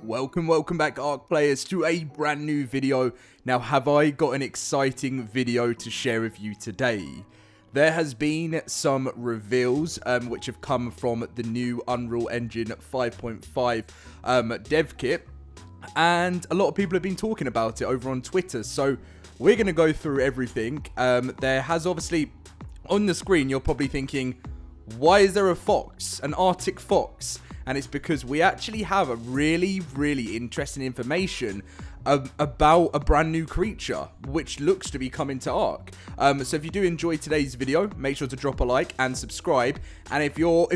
Welcome back, ARK players, to a brand new video. Now, have I got an exciting video to share with you today? There has been some reveals which have come from the new Unreal Engine 5.5 dev kit, and a lot of people have been talking about it over on Twitter, so we're going to go through everything. There has obviously, on the screen, you're probably thinking, why is there a fox, an Arctic fox? And it's because we actually have a really interesting information about a brand new creature, which looks to be coming to ARK. So if you do enjoy today's video, make sure to drop a like and subscribe. And if you're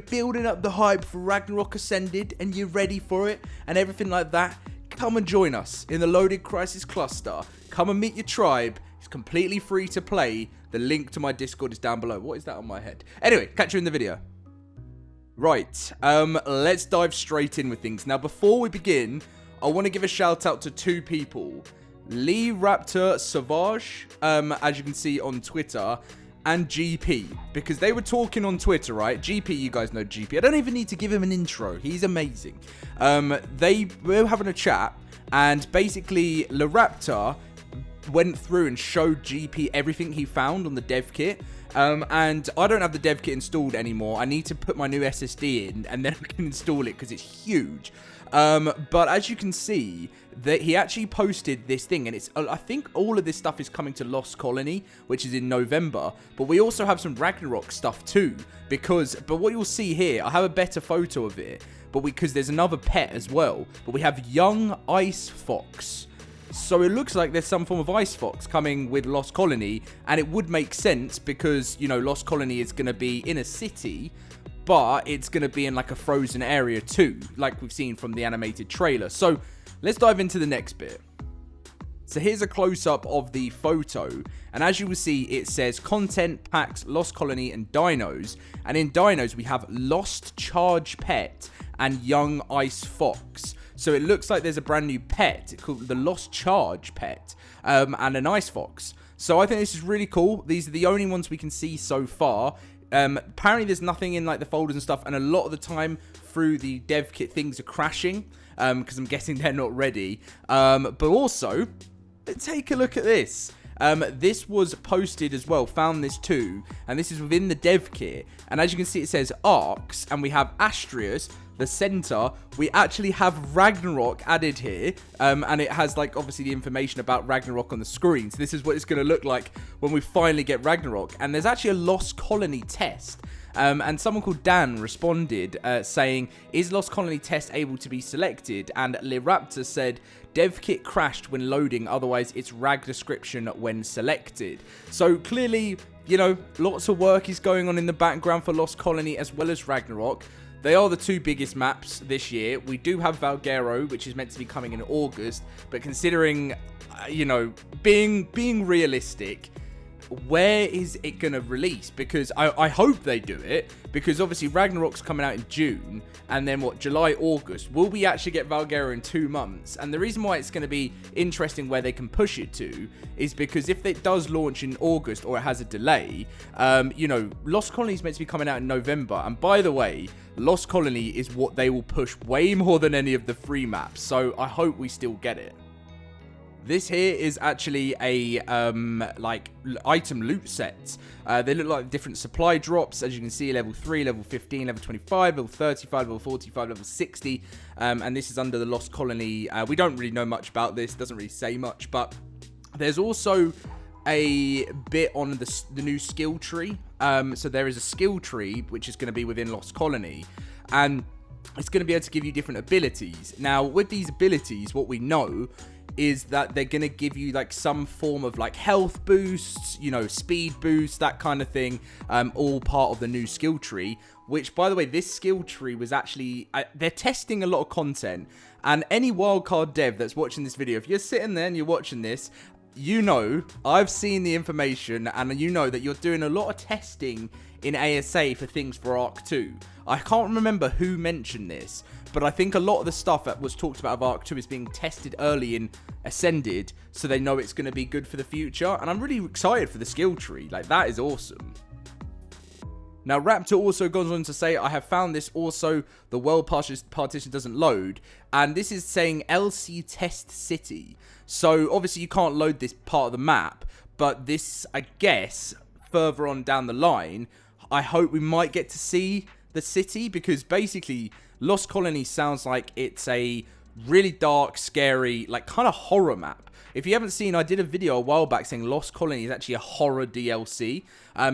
building up the hype for Ragnarok Ascended and you're ready for it and everything like that, come and join us in the LoadedCrysis cluster. Come and meet your tribe. It's completely free to play. The link to my Discord is down below. What is that on my head? Anyway, catch you in the video. Right, let's dive straight in with things. Now, before we begin, I want to give a shout out to two people. Lee Raptor Savage, as you can see on Twitter, and GP, because they were talking on Twitter, right? GP, you guys know GP. I don't even need to give him an intro. He's amazing. They were having a chat, and basically, Le Raptor went through and showed GP everything he found on the dev kit. And I don't have the dev kit installed anymore. I need to put my new SSD in and then I can install it because it's huge. But as you can see, that he actually posted this thing, and it's, I think all of this stuff is coming to Lost Colony, which is in November. But we also have some Ragnarok stuff too, but what you'll see here, I have a better photo of it, but because there's another pet as well. But we have young ice fox. So it looks like there's some form of ice fox coming with Lost Colony, and it would make sense because, you know, Lost Colony is going to be in a city, but it's going to be in like a frozen area too, like we've seen from the animated trailer. So let's dive into the next bit. So here's a close-up of the photo, and as you will see, it says content packs, Lost Colony, and dinos. And in dinos, we have Lost Charge Pet and Young Ice Fox. So it looks like there's a brand new pet called the Lost Charge Pet, and an Ice Fox. So I think this is really cool. These are the only ones we can see so far. Apparently there's nothing in like the folders and stuff, and a lot of the time through the dev kit things are crashing, because I'm guessing they're not ready. But also, take a look at this. This was posted as well, found this too, and this is within the dev kit. And as you can see, it says ARKs, and we have Astrius, the center. We actually have Ragnarok added here, and it has like obviously the information about Ragnarok on the screen. So this is what it's going to look like when we finally get Ragnarok. And there's actually a Lost Colony test. And someone called Dan responded saying, is Lost Colony test able to be selected? And Liraptor said, dev kit crashed when loading, otherwise it's rag description when selected. So clearly, you know, lots of work is going on in the background for Lost Colony as well as Ragnarok. They are the two biggest maps this year. We do have Valguero, which is meant to be coming in August, but considering, you know, being realistic, where is it going to release? Because I hope they do it, because obviously Ragnarok's coming out in June, and then what, July, August. Will we actually get Valguero in 2 months? And the reason why it's going to be interesting where they can push it to is because if it does launch in August or it has a delay, you know, Lost Colony is meant to be coming out in November. And by the way, Lost Colony is what they will push way more than any of the free maps. So I hope we still get it. This here is actually a, like, item loot set. They look like different supply drops. As you can see, level 3, level 15, level 25, level 35, level 45, level 60. And this is under the Lost Colony. We don't really know much about this. Doesn't really say much. But there's also a bit on the new skill tree. So there is a skill tree, which is going to be within Lost Colony. And it's going to be able to give you different abilities. Now, with these abilities, what we know is that they're going to give you like some form of like health boosts, you know, speed boosts, that kind of thing, all part of the new skill tree, which, by the way, this skill tree was actually, they're testing a lot of content, and any wildcard dev that's watching this video, if you're sitting there and you're watching this, you know, I've seen the information, and you know that you're doing a lot of testing in ASA for things for ARK 2. I can't remember who mentioned this, but I think a lot of the stuff that was talked about of ARK 2 is being tested early in Ascended, so they know it's going to be good for the future, and I'm really excited for the skill tree. Like, that is awesome. Now, Raptor also goes on to say, I have found this also, the world partition doesn't load. And this is saying LC Test City. So, obviously, you can't load this part of the map. But this, I guess, further on down the line, I hope we might get to see the city. Because, basically, Lost Colony sounds like it's a really dark, scary, like, kind of horror map. If you haven't seen, I did a video a while back saying Lost Colony is actually a horror DLC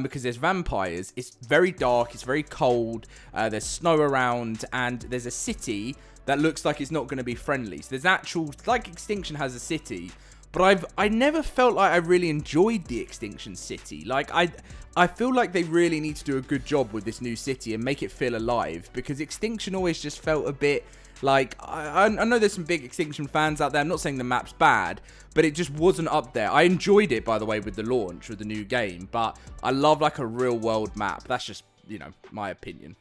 because there's vampires. It's very dark, it's very cold, there's snow around, and there's a city that looks like it's not going to be friendly. So there's actual, like Extinction has a city, but I never felt like I really enjoyed the Extinction city. Like, I feel like they really need to do a good job with this new city and make it feel alive, because Extinction always just felt a bit... Like, I know there's some big Extinction fans out there. I'm not saying the map's bad, but it just wasn't up there. I enjoyed it, by the way, with the launch, with the new game. But I love, like, a real-world map. That's just, you know, my opinion.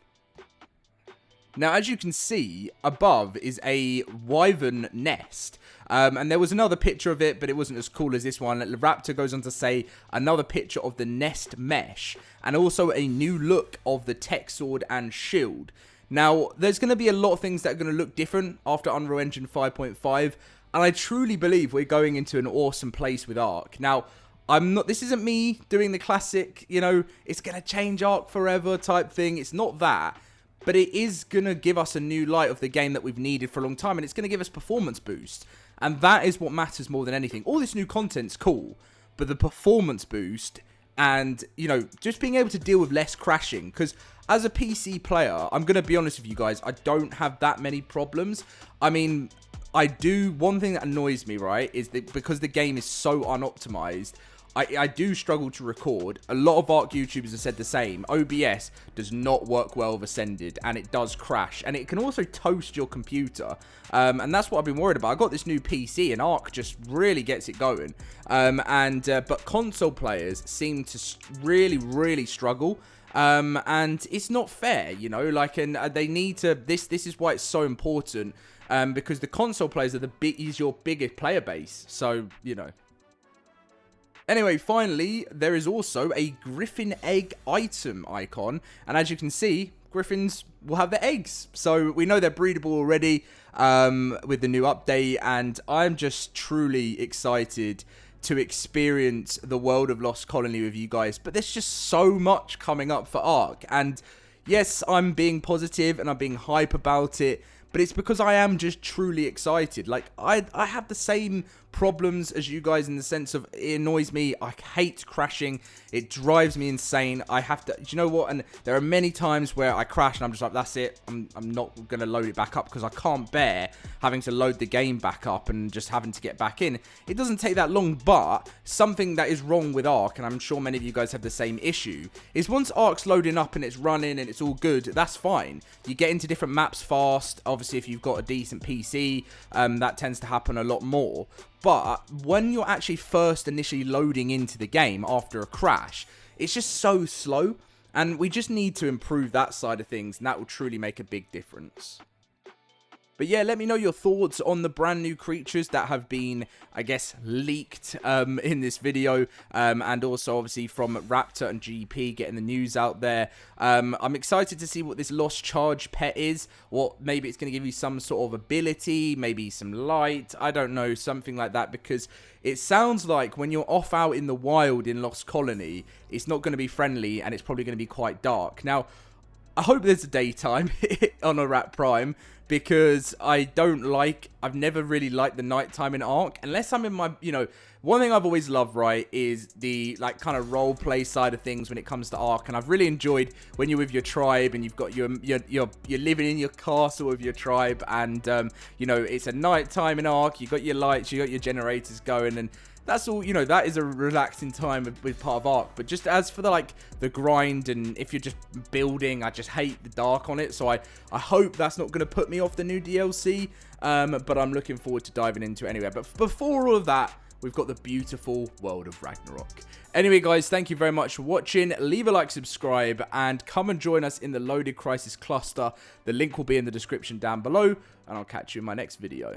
Now, as you can see, above is a Wyvern nest. And there was another picture of it, but it wasn't as cool as this one. Raptor goes on to say another picture of the nest mesh. And also a new look of the tech sword and shield. Now, there's going to be a lot of things that are going to look different after Unreal Engine 5.5, and I truly believe we're going into an awesome place with ARK. Now, this isn't me doing the classic, you know, it's going to change ARK forever type thing. It's not that, but it is going to give us a new light of the game that we've needed for a long time, and it's going to give us performance boost, and that is what matters more than anything. All this new content's cool, but the performance boost and, you know, just being able to deal with less crashing, because as a PC player, I'm going to be honest with you guys, I don't have that many problems. I mean, one thing that annoys me, right, is that because the game is so unoptimized, I do struggle to record. A lot of ARK YouTubers have said the same. OBS does not work well with Ascended, and it does crash. And it can also toast your computer. And that's what I've been worried about. I got this new PC, and ARK just really gets it going. But console players seem to really, really struggle. And it's not fair, you know, like, and they need to, this is why it's so important, because the console players are is your biggest player base, so, you know. Anyway, finally, there is also a Griffin Egg item icon, and as you can see, Griffins will have their eggs, so we know they're breedable already, with the new update, and I'm just truly excited to experience the world of Lost Colony with you guys. But there's just so much coming up for ARK, and yes, I'm being positive and I'm being hype about it, but it's because I am just truly excited. Like, I have the same problems as you guys in the sense of it annoys me. I hate crashing. It drives me insane. I have to, do you know what? And there are many times where I crash and I'm just like, that's it. I'm not going to load it back up because I can't bear having to load the game back up and just having to get back in. It doesn't take that long, but something that is wrong with ARK, and I'm sure many of you guys have the same issue, is once ARK's loading up and it's running and it's all good, that's fine. You get into different maps fast. Obviously, if you've got a decent PC, that tends to happen a lot more. But when you're actually first initially loading into the game after a crash, it's just so slow. And we just need to improve that side of things, and that will truly make a big difference. But yeah, let me know your thoughts on the brand new creatures that have been, I guess, leaked in this video. And also, obviously, from Raptor and GP getting the news out there. I'm excited to see what this Lost Charge pet is. What, maybe it's going to give you some sort of ability, maybe some light. I don't know, something like that. Because it sounds like when you're off out in the wild in Lost Colony, it's not going to be friendly and it's probably going to be quite dark. Now, I hope there's a daytime on a Rat Prime, because I've never really liked the nighttime in ARK, unless I'm in my, you know, one thing I've always loved, right, is the, like, kind of role play side of things when it comes to ARK, and I've really enjoyed when you're with your tribe, and you've got you're living in your castle with your tribe, and, you know, it's a nighttime in ARK, you've got your lights, you've got your generators going, and that's all, you know, that is a relaxing time with part of ARK. But just as for the grind, and if you're just building, I just hate the dark on it. So I hope that's not going to put me off the new DLC. But I'm looking forward to diving into it anyway. But before all of that, we've got the beautiful world of Ragnarok. Anyway, guys, thank you very much for watching. Leave a like, subscribe, and come and join us in the LoadedCrysis cluster. The link will be in the description down below, and I'll catch you in my next video.